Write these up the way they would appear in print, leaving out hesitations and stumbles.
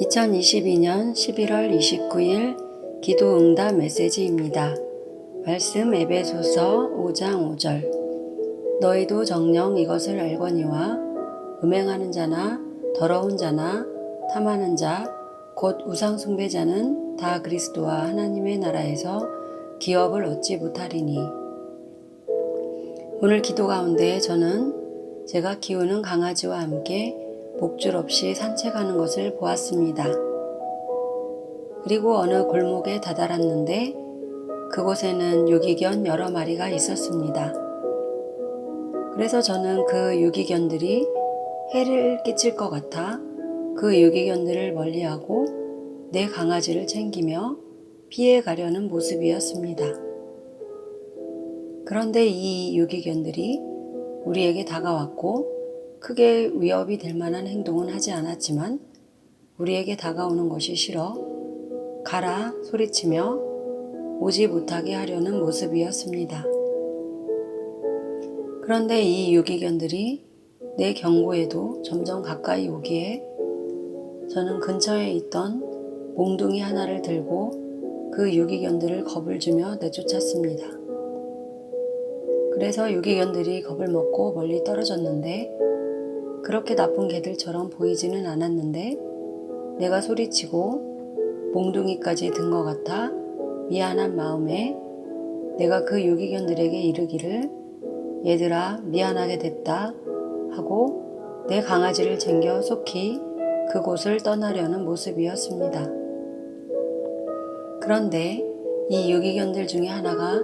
2022년 11월 29일 기도응답 메시지입니다. 말씀 에베소서 5장 5절. 너희도 정녕 이것을 알거니와 음행하는 자나 더러운 자나 탐하는 자 곧 우상 숭배자는 다 그리스도와 하나님의 나라에서 기업을 얻지 못하리니. 오늘 기도 가운데 저는 제가 키우는 강아지와 함께 목줄 없이 산책하는 것을 보았습니다. 그리고 어느 골목에 다다랐는데 그곳에는 유기견 여러 마리가 있었습니다. 그래서 저는 그 유기견들이 해를 끼칠 것 같아 그 유기견들을 멀리하고 내 강아지를 챙기며 피해 가려는 모습이었습니다. 그런데 이 유기견들이 우리에게 다가왔고 크게 위협이 될 만한 행동은 하지 않았지만 우리에게 다가오는 것이 싫어 가라 소리치며 오지 못하게 하려는 모습이었습니다. 그런데 이 유기견들이 내 경고에도 점점 가까이 오기에 저는 근처에 있던 몽둥이 하나를 들고 그 유기견들을 겁을 주며 내쫓았습니다. 그래서 유기견들이 겁을 먹고 멀리 떨어졌는데 그렇게 나쁜 개들처럼 보이지는 않았는데 내가 소리치고 몽둥이까지 든 것 같아 미안한 마음에 내가 그 유기견들에게 이르기를 얘들아 미안하게 됐다 하고 내 강아지를 챙겨 속히 그곳을 떠나려는 모습이었습니다. 그런데 이 유기견들 중에 하나가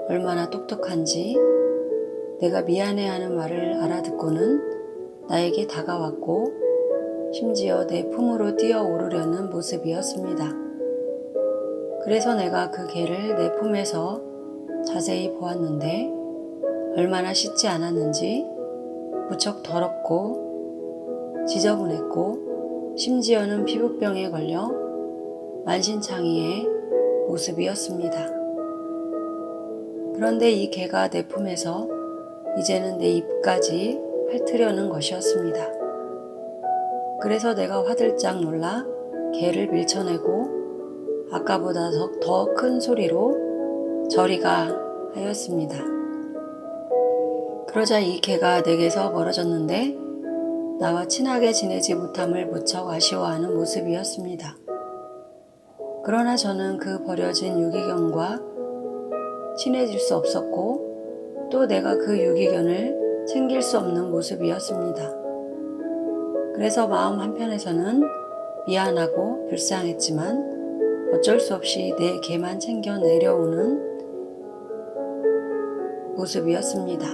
얼마나 똑똑한지 내가 미안해하는 말을 알아듣고는 나에게 다가왔고 심지어 내 품으로 뛰어오르려는 모습이었습니다. 그래서 내가 그 개를 내 품에서 자세히 보았는데 얼마나 씻지 않았는지 무척 더럽고 지저분했고 심지어는 피부병에 걸려 만신창이의 모습이었습니다. 그런데 이 개가 내 품에서 이제는 내 입까지 핥으려는 것이었습니다. 그래서 내가 화들짝 놀라 개를 밀쳐내고 아까보다 더 큰 소리로 저리 가 하였습니다. 그러자 이 개가 내게서 멀어졌는데 나와 친하게 지내지 못함을 무척 아쉬워하는 모습이었습니다. 그러나 저는 그 버려진 유기견과 친해질 수 없었고 또 내가 그 유기견을 챙길 수 없는 모습이었습니다. 그래서 마음 한편에서는 미안하고 불쌍했지만 어쩔 수 없이 내 개만 챙겨 내려오는 모습이었습니다.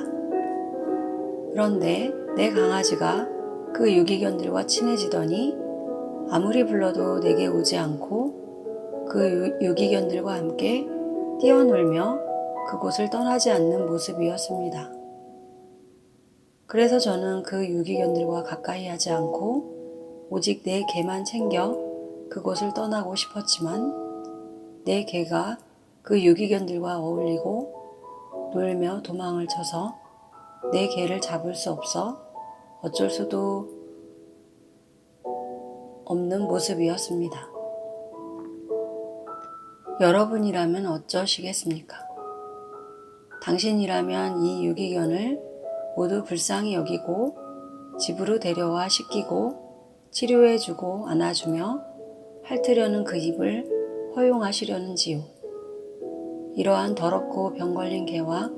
그런데 내 강아지가 그 유기견들과 친해지더니 아무리 불러도 내게 오지 않고 그 유기견들과 함께 뛰어놀며 그곳을 떠나지 않는 모습이었습니다. 그래서 저는 그 유기견들과 가까이 하지 않고 오직 내 개만 챙겨 그곳을 떠나고 싶었지만 내 개가 그 유기견들과 어울리고 놀며 도망을 쳐서 내 개를 잡을 수 없어 어쩔 수도 없는 모습이었습니다. 여러분이라면 어쩌시겠습니까? 당신이라면 이 유기견을 모두 불쌍히 여기고 집으로 데려와 씻기고 치료해주고 안아주며 핥으려는 그 입을 허용하시려는지요? 이러한 더럽고 병 걸린 개와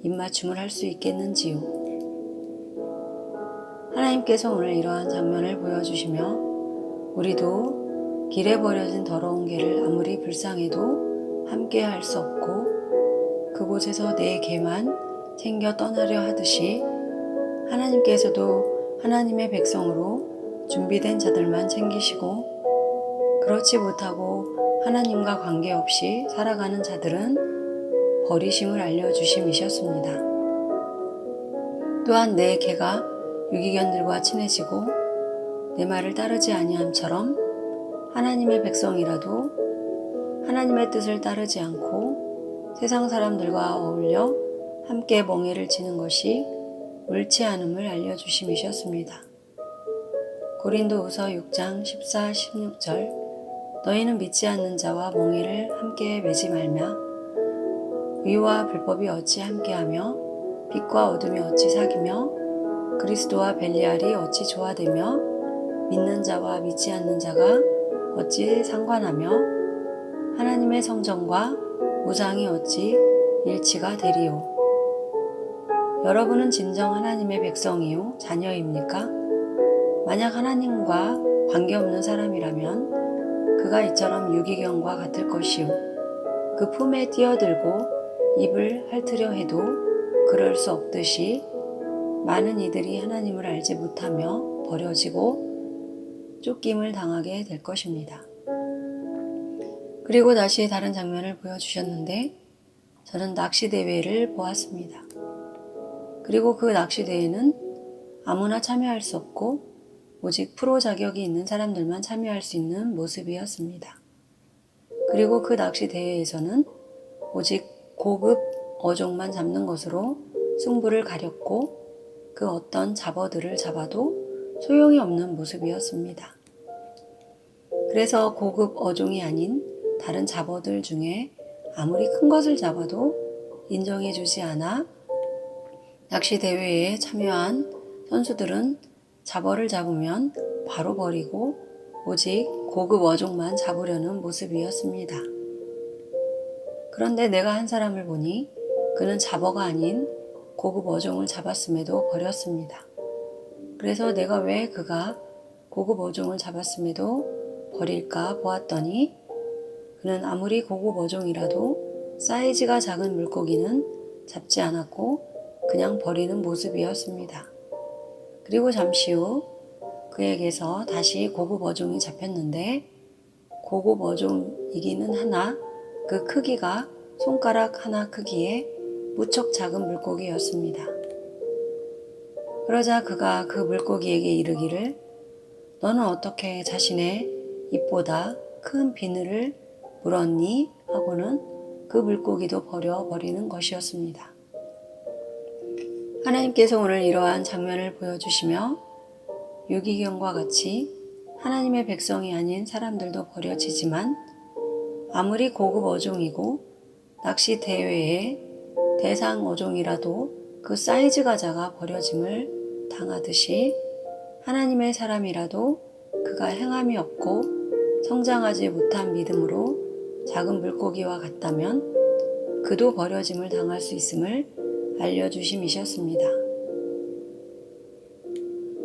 입맞춤을 할 수 있겠는지요? 하나님께서 오늘 이러한 장면을 보여주시며 우리도 길에 버려진 더러운 개를 아무리 불쌍해도 함께 할 수 없고 그곳에서 내 개만 챙겨 떠나려 하듯이 하나님께서도 하나님의 백성으로 준비된 자들만 챙기시고 그렇지 못하고 하나님과 관계없이 살아가는 자들은 버리심을 알려주심이셨습니다. 또한 내 개가 유기견들과 친해지고 내 말을 따르지 아니함처럼 하나님의 백성이라도 하나님의 뜻을 따르지 않고 세상 사람들과 어울려 함께 멍해를 치는 것이 옳지 않음을 알려주심이셨습니다. 고린도후서 6장 14, 16절 너희는 믿지 않는 자와 멍에를 함께 매지 말며 의와 불법이 어찌 함께하며 빛과 어둠이 어찌 사귀며 그리스도와 벨리알이 어찌 조화되며 믿는 자와 믿지 않는 자가 어찌 상관하며 하나님의 성전과 우상이 어찌 일치가 되리요. 여러분은 진정 하나님의 백성이요 자녀입니까? 만약 하나님과 관계없는 사람이라면 그가 이처럼 유기견과 같을 것이요 그 품에 뛰어들고 입을 핥으려 해도 그럴 수 없듯이 많은 이들이 하나님을 알지 못하며 버려지고 쫓김을 당하게 될 것입니다. 그리고 다시 다른 장면을 보여주셨는데 저는 낚시대회를 보았습니다. 그리고 그 낚시대회는 아무나 참여할 수 없고 오직 프로 자격이 있는 사람들만 참여할 수 있는 모습이었습니다. 그리고 그 낚시대회에서는 오직 고급 어종만 잡는 것으로 승부를 가렸고 그 어떤 잡어들을 잡아도 소용이 없는 모습이었습니다. 그래서 고급 어종이 아닌 다른 잡어들 중에 아무리 큰 것을 잡아도 인정해주지 않아 낚시대회에 참여한 선수들은 잡어를 잡으면 바로 버리고 오직 고급 어종만 잡으려는 모습이었습니다. 그런데 내가 한 사람을 보니 그는 잡어가 아닌 고급 어종을 잡았음에도 버렸습니다. 그래서 내가 왜 그가 고급 어종을 잡았음에도 버릴까 보았더니 그는 아무리 고급 어종이라도 사이즈가 작은 물고기는 잡지 않았고 그냥 버리는 모습이었습니다. 그리고 잠시 후 그에게서 다시 고급 어종이 잡혔는데 고급 어종이기는 하나 그 크기가 손가락 하나 크기의 무척 작은 물고기였습니다. 그러자 그가 그 물고기에게 이르기를 너는 어떻게 자신의 입보다 큰 비늘을 물었니? 하고는 그 물고기도 버려버리는 것이었습니다. 하나님께서 오늘 이러한 장면을 보여주시며 유기견과 같이 하나님의 백성이 아닌 사람들도 버려지지만 아무리 고급 어종이고 낚시 대회의 대상 어종이라도 그 사이즈가 작아 버려짐을 당하듯이 하나님의 사람이라도 그가 행함이 없고 성장하지 못한 믿음으로 작은 물고기와 같다면 그도 버려짐을 당할 수 있음을 알려주심이셨습니다.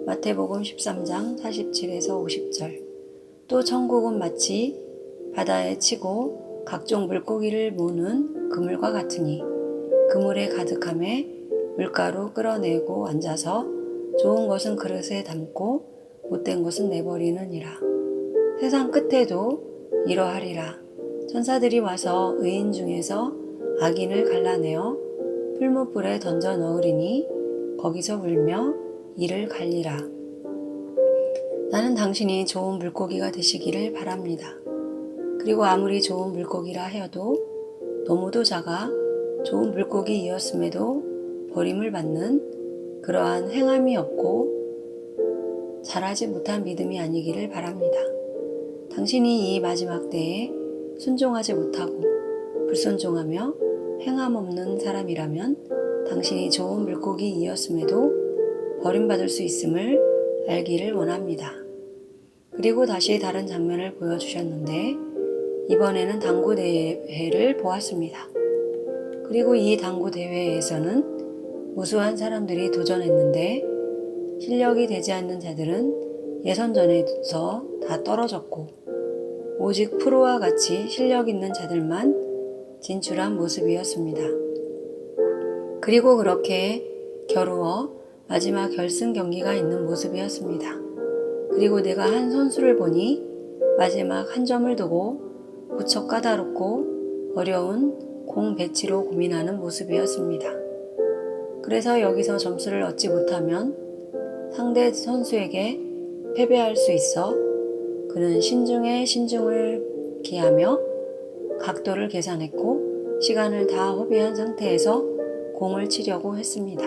마태복음 13장 47에서 50절 또 천국은 마치 바다에 치고 각종 물고기를 모으는 그물과 같으니 그물에 가득함에 물가로 끌어내고 앉아서 좋은 것은 그릇에 담고 못된 것은 내버리느니라. 세상 끝에도 이러하리라. 천사들이 와서 의인 중에서 악인을 갈라내어 풀무불에 던져 넣으리니 거기서 울며 이를 갈리라. 나는 당신이 좋은 물고기가 되시기를 바랍니다. 그리고 아무리 좋은 물고기라 하여도 너무도 작아 좋은 물고기이었음에도 버림을 받는 그러한 행함이 없고 자라지 못한 믿음이 아니기를 바랍니다. 당신이 이 마지막 때에 순종하지 못하고 불순종하며 행함 없는 사람이라면 당신이 좋은 물고기이었음에도 버림받을 수 있음을 알기를 원합니다. 그리고 다시 다른 장면을 보여주셨는데 이번에는 당구 대회를 보았습니다. 그리고 이 당구 대회에서는 무수한 사람들이 도전했는데 실력이 되지 않는 자들은 예선전에서 다 떨어졌고 오직 프로와 같이 실력 있는 자들만 진출한 모습이었습니다. 그리고 그렇게 겨루어 마지막 결승 경기가 있는 모습이었습니다. 그리고 내가 한 선수를 보니 마지막 한 점을 두고 무척 까다롭고 어려운 공 배치로 고민하는 모습이었습니다. 그래서 여기서 점수를 얻지 못하면 상대 선수에게 패배할 수 있어 그는 신중에 신중을 기하며 각도를 계산했고 시간을 다 허비한 상태에서 공을 치려고 했습니다.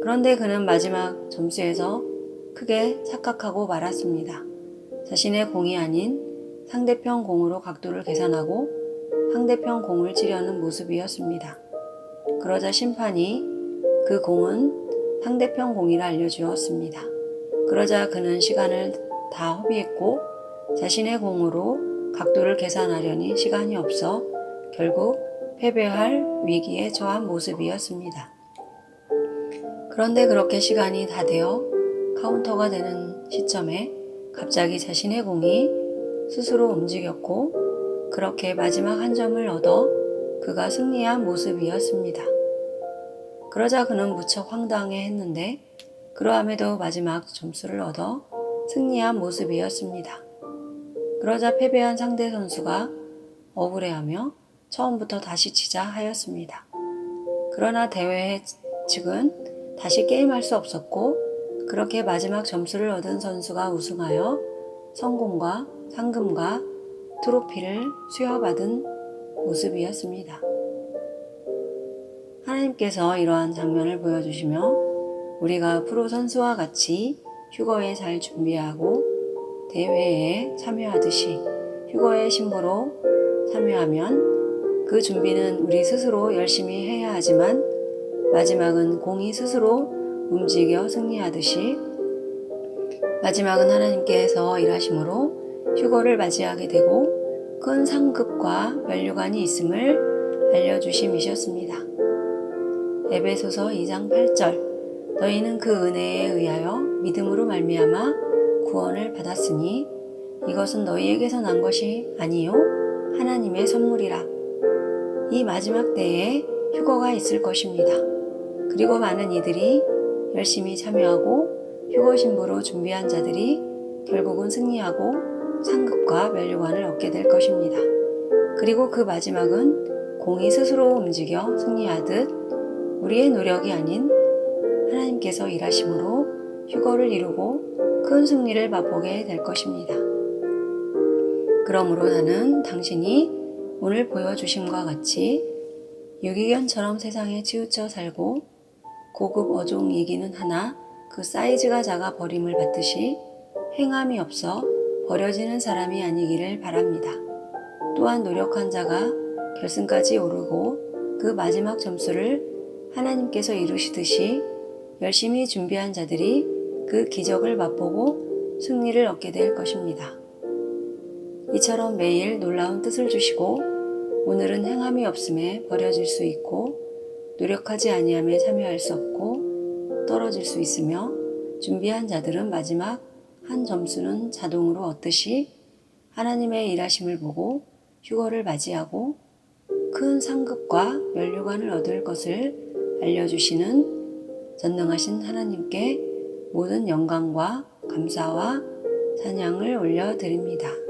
그런데 그는 마지막 점수에서 크게 착각하고 말았습니다. 자신의 공이 아닌 상대편 공으로 각도를 계산하고 상대편 공을 치려는 모습이었습니다. 그러자 심판이 그 공은 상대편 공이라 알려주었습니다. 그러자 그는 시간을 다 허비했고 자신의 공으로 각도를 계산하려니 시간이 없어 결국 패배할 위기에 처한 모습이었습니다. 그런데 그렇게 시간이 다 되어 카운터가 되는 시점에 갑자기 자신의 공이 스스로 움직였고 그렇게 마지막 한 점을 얻어 그가 승리한 모습이었습니다. 그러자 그는 무척 황당해했는데 그러함에도 마지막 점수를 얻어 승리한 모습이었습니다. 그러자 패배한 상대 선수가 억울해하며 처음부터 다시 치자 하였습니다. 그러나 대회 측은 다시 게임할 수 없었고 그렇게 마지막 점수를 얻은 선수가 우승하여 성공과 상금과 트로피를 수여받은 모습이었습니다. 하나님께서 이러한 장면을 보여주시며 우리가 프로 선수와 같이 휴거에 잘 준비하고 대회에 참여하듯이 휴거의 심보로 참여하면 그 준비는 우리 스스로 열심히 해야 하지만 마지막은 공이 스스로 움직여 승리하듯이 마지막은 하나님께서 일하심으로 휴거를 맞이하게 되고 큰 상급과 면류관이 있음을 알려주심이셨습니다. 에베소서 2장 8절 너희는 그 은혜에 의하여 믿음으로 말미암아 구원을 받았으니 이것은 너희에게서 난 것이 아니요 하나님의 선물이라. 이 마지막 때에 휴거가 있을 것입니다. 그리고 많은 이들이 열심히 참여하고 휴거 신부로 준비한 자들이 결국은 승리하고 상급과 면류관을 얻게 될 것입니다. 그리고 그 마지막은 공이 스스로 움직여 승리하듯 우리의 노력이 아닌 하나님께서 일하심으로 휴거를 이루고 큰 승리를 맛보게 될 것입니다. 그러므로 나는 당신이 오늘 보여주심과 같이 유기견처럼 세상에 치우쳐 살고 고급 어종이기는 하나 그 사이즈가 작아 버림을 받듯이 행함이 없어 버려지는 사람이 아니기를 바랍니다. 또한 노력한 자가 결승까지 오르고 그 마지막 점수를 하나님께서 이루시듯이 열심히 준비한 자들이 그 기적을 맛보고 승리를 얻게 될 것입니다. 이처럼 매일 놀라운 뜻을 주시고 오늘은 행함이 없음에 버려질 수 있고 노력하지 아니함에 참여할 수 없고 떨어질 수 있으며 준비한 자들은 마지막 한 점수는 자동으로 얻듯이 하나님의 일하심을 보고 휴거를 맞이하고 큰 상급과 면류관을 얻을 것을 알려주시는 전능하신 하나님께 모든 영광과 감사와 찬양을 올려드립니다.